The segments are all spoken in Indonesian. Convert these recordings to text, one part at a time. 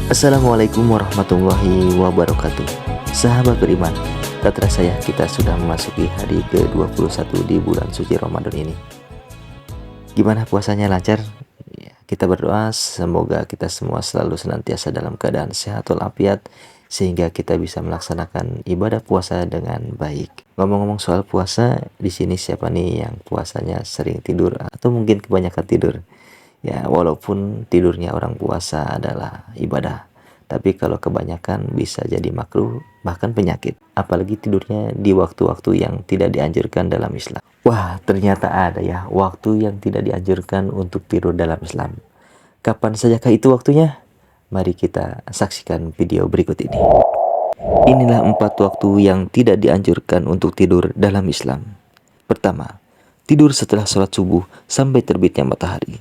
Assalamualaikum warahmatullahi wabarakatuh. Sahabat beriman, tak terasa ya kita sudah memasuki hari ke-21 di bulan suci Ramadan ini. Gimana puasanya, lancar? Ya, kita berdoa semoga kita semua selalu senantiasa dalam keadaan sehat walafiat sehingga kita bisa melaksanakan ibadah puasa dengan baik. Ngomong-ngomong soal puasa, di sini siapa nih yang puasanya sering tidur atau mungkin kebanyakan tidur? Ya, walaupun tidurnya orang puasa adalah ibadah, tapi kalau kebanyakan bisa jadi makruh, bahkan penyakit. Apalagi tidurnya di waktu-waktu yang tidak dianjurkan dalam Islam. Wah, ternyata ada ya waktu yang tidak dianjurkan untuk tidur dalam Islam. Kapan sajakah itu waktunya? Mari kita saksikan video berikut ini. Inilah 4 waktu yang tidak dianjurkan untuk tidur dalam Islam. Pertama, tidur setelah sholat subuh sampai terbitnya matahari.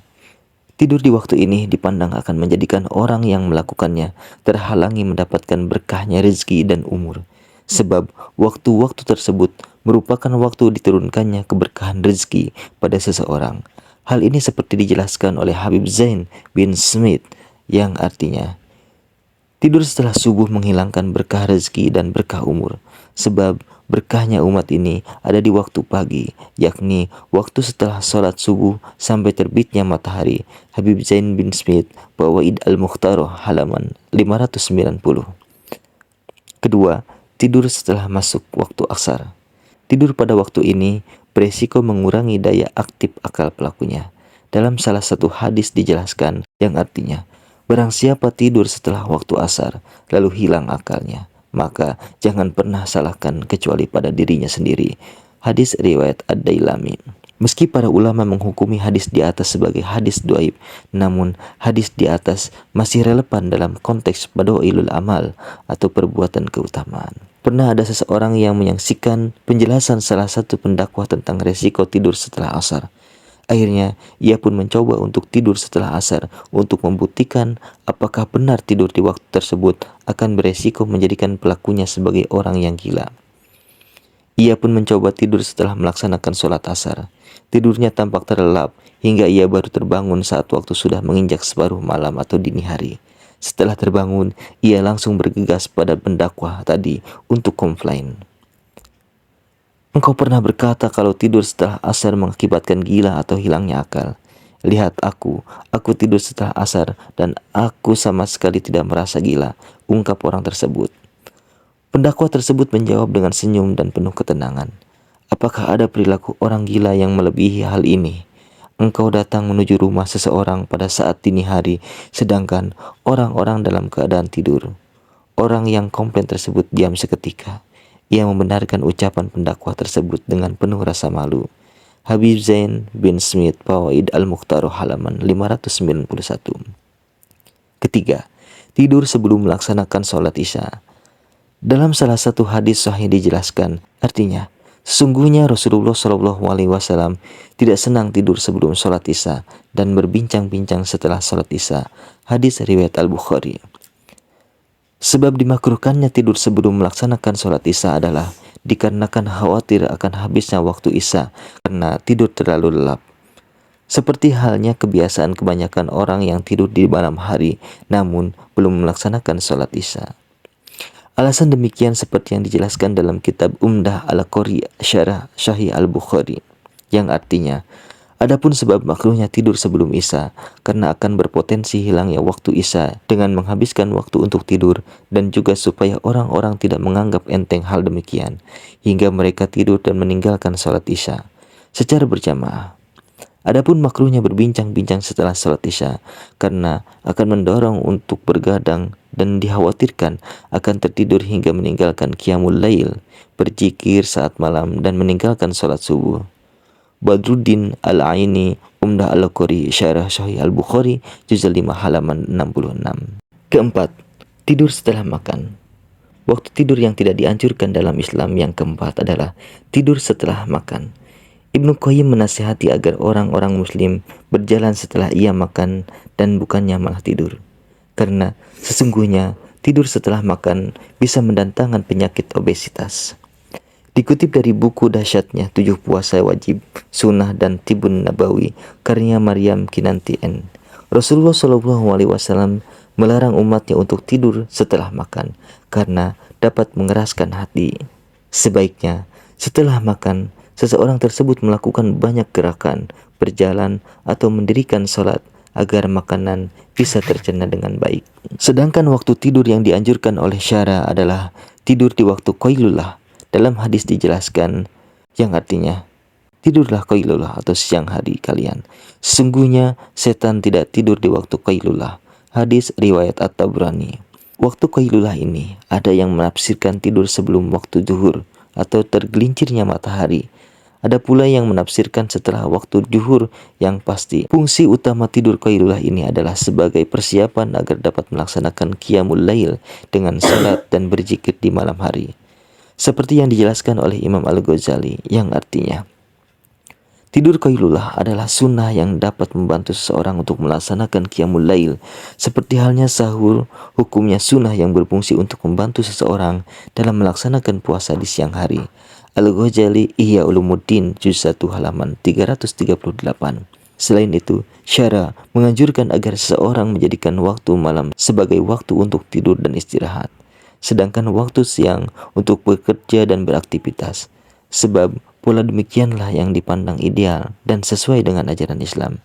Tidur di waktu ini dipandang akan menjadikan orang yang melakukannya terhalangi mendapatkan berkahnya rezeki dan umur. Sebab waktu-waktu tersebut merupakan waktu diturunkannya keberkahan rezeki pada seseorang. Hal ini seperti dijelaskan oleh Habib Zain bin Smith yang artinya, tidur setelah subuh menghilangkan berkah rezeki dan berkah umur. Sebab berkahnya umat ini ada di waktu pagi, yakni waktu setelah sholat subuh sampai terbitnya matahari. Habib Zain bin Smith, Fawaid Al-Mukhtarah, halaman 590. Kedua, tidur setelah masuk waktu asar. Tidur pada waktu ini beresiko mengurangi daya aktif akal pelakunya. Dalam salah satu hadis dijelaskan yang artinya, barang siapa tidur setelah waktu asar lalu hilang akalnya, maka jangan pernah salahkan kecuali pada dirinya sendiri. Hadis riwayat Ad-Dailami. Meski para ulama menghukumi hadis di atas sebagai hadis dhaif, namun hadis di atas masih relevan dalam konteks fadailul amal atau perbuatan keutamaan. Pernah ada seseorang yang menyaksikan penjelasan salah satu pendakwah tentang resiko tidur setelah asar. Akhirnya, ia pun mencoba untuk tidur setelah asar untuk membuktikan apakah benar tidur di waktu tersebut akan beresiko menjadikan pelakunya sebagai orang yang gila. Ia pun mencoba tidur setelah melaksanakan sholat asar. Tidurnya tampak terlelap hingga ia baru terbangun saat waktu sudah menginjak separuh malam atau dini hari. Setelah terbangun, ia langsung bergegas pada pendakwah tadi untuk komplain. Engkau pernah berkata kalau tidur setelah asar mengakibatkan gila atau hilangnya akal. Lihat aku tidur setelah asar dan aku sama sekali tidak merasa gila, ungkap orang tersebut. Pendakwah tersebut menjawab dengan senyum dan penuh ketenangan. Apakah ada perilaku orang gila yang melebihi hal ini? Engkau datang menuju rumah seseorang pada saat dini hari, sedangkan orang-orang dalam keadaan tidur. Orang yang komplain tersebut diam seketika. Ia membenarkan ucapan pendakwah tersebut dengan penuh rasa malu. Habib Zain bin Smith, Fawaid Al-Mukhtarah, halaman 591. Ketiga, tidur sebelum melaksanakan sholat isya. Dalam salah satu hadis sahih dijelaskan, artinya, sesungguhnya Rasulullah SAW tidak senang tidur sebelum sholat isya dan berbincang-bincang setelah sholat isya. Hadis riwayat Al-Bukhari. Sebab dimakruhkannya tidur sebelum melaksanakan sholat isya adalah dikarenakan khawatir akan habisnya waktu isya karena tidur terlalu lelap. Seperti halnya kebiasaan kebanyakan orang yang tidur di malam hari namun belum melaksanakan sholat isya. Alasan demikian seperti yang dijelaskan dalam kitab Umdah Al-Qari Syarah Sahih Al-Bukhari, yang artinya, adapun sebab makruhnya tidur sebelum isya karena akan berpotensi hilangnya waktu isya dengan menghabiskan waktu untuk tidur, dan juga supaya orang-orang tidak menganggap enteng hal demikian hingga mereka tidur dan meninggalkan sholat isya secara berjamaah. Adapun makruhnya berbincang-bincang setelah sholat isya karena akan mendorong untuk bergadang dan dikhawatirkan akan tertidur hingga meninggalkan qiyamul lail, berzikir saat malam dan meninggalkan sholat subuh. Badruddin Al-Aini, Umdah Al-Qari Syarah Sahih Al-Bukhari, juz 5, halaman 66. Keempat, tidur setelah makan. Waktu tidur yang tidak dianjurkan dalam Islam yang keempat adalah tidur setelah makan. Ibnu Qayyim menasihati agar orang-orang muslim berjalan setelah ia makan dan bukannya malah tidur. Karena sesungguhnya tidur setelah makan bisa mendatangkan penyakit obesitas. Dikutip dari buku dahsyatnya 7 puasa wajib, sunnah dan Tibun Nabawi karya Maryam Kinanti N. Rasulullah SAW melarang umatnya untuk tidur setelah makan karena dapat mengeraskan hati. Sebaiknya setelah makan, seseorang tersebut melakukan banyak gerakan, berjalan atau mendirikan sholat agar makanan bisa tercerna dengan baik. Sedangkan waktu tidur yang dianjurkan oleh syara adalah tidur di waktu qailullah. Dalam hadis dijelaskan yang artinya, tidurlah qailullah atau siang hari kalian. Sesungguhnya setan tidak tidur di waktu qailullah. Hadis riwayat At-Tabrani. Waktu qailullah ini ada yang menafsirkan tidur sebelum waktu zuhur atau tergelincirnya matahari. Ada pula yang menafsirkan setelah waktu zuhur. Yang pasti, fungsi utama tidur qailullah ini adalah sebagai persiapan agar dapat melaksanakan qiyamul lail dengan salat dan berzikir di malam hari. Seperti yang dijelaskan oleh Imam Al-Ghazali yang artinya, tidur qailullah adalah sunnah yang dapat membantu seseorang untuk melaksanakan qiyamul lail. Seperti halnya sahur, hukumnya sunnah yang berfungsi untuk membantu seseorang dalam melaksanakan puasa di siang hari. Al-Ghazali Ihya Ulumuddin juz 1 halaman 338. Selain itu, syara menganjurkan agar seseorang menjadikan waktu malam sebagai waktu untuk tidur dan istirahat, sedangkan waktu siang untuk bekerja dan beraktivitas. Sebab pola demikianlah yang dipandang ideal dan sesuai dengan ajaran Islam.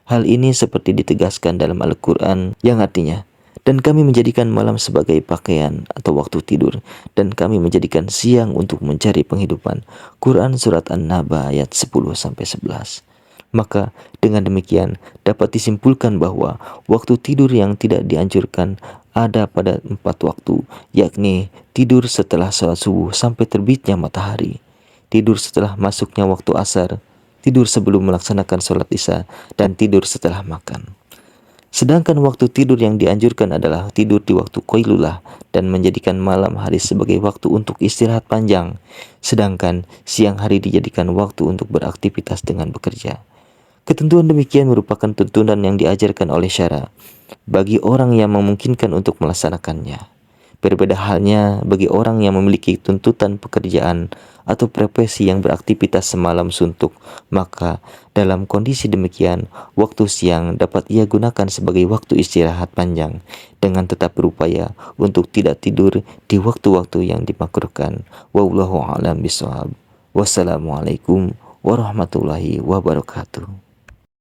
Hal ini seperti ditegaskan dalam Al-Quran yang artinya, dan kami menjadikan malam sebagai pakaian atau waktu tidur, dan kami menjadikan siang untuk mencari penghidupan. Quran Surat An-Naba ayat 10-11. Maka dengan demikian dapat disimpulkan bahwa waktu tidur yang tidak dianjurkan ada pada 4 waktu, yakni tidur setelah sholat subuh sampai terbitnya matahari, tidur setelah masuknya waktu asar, tidur sebelum melaksanakan sholat isya, dan tidur setelah makan. Sedangkan waktu tidur yang dianjurkan adalah tidur di waktu qailullah dan menjadikan malam hari sebagai waktu untuk istirahat panjang, sedangkan siang hari dijadikan waktu untuk beraktivitas dengan bekerja. Ketentuan demikian merupakan tuntunan yang diajarkan oleh syara bagi orang yang memungkinkan untuk melaksanakannya. Berbeda halnya bagi orang yang memiliki tuntutan pekerjaan atau profesi yang beraktivitas semalam suntuk, maka dalam kondisi demikian, waktu siang dapat ia gunakan sebagai waktu istirahat panjang dengan tetap berupaya untuk tidak tidur di waktu-waktu yang dimakruhkan. Wallahu a'lam bishawab. Wassalamualaikum warahmatullahi wabarakatuh.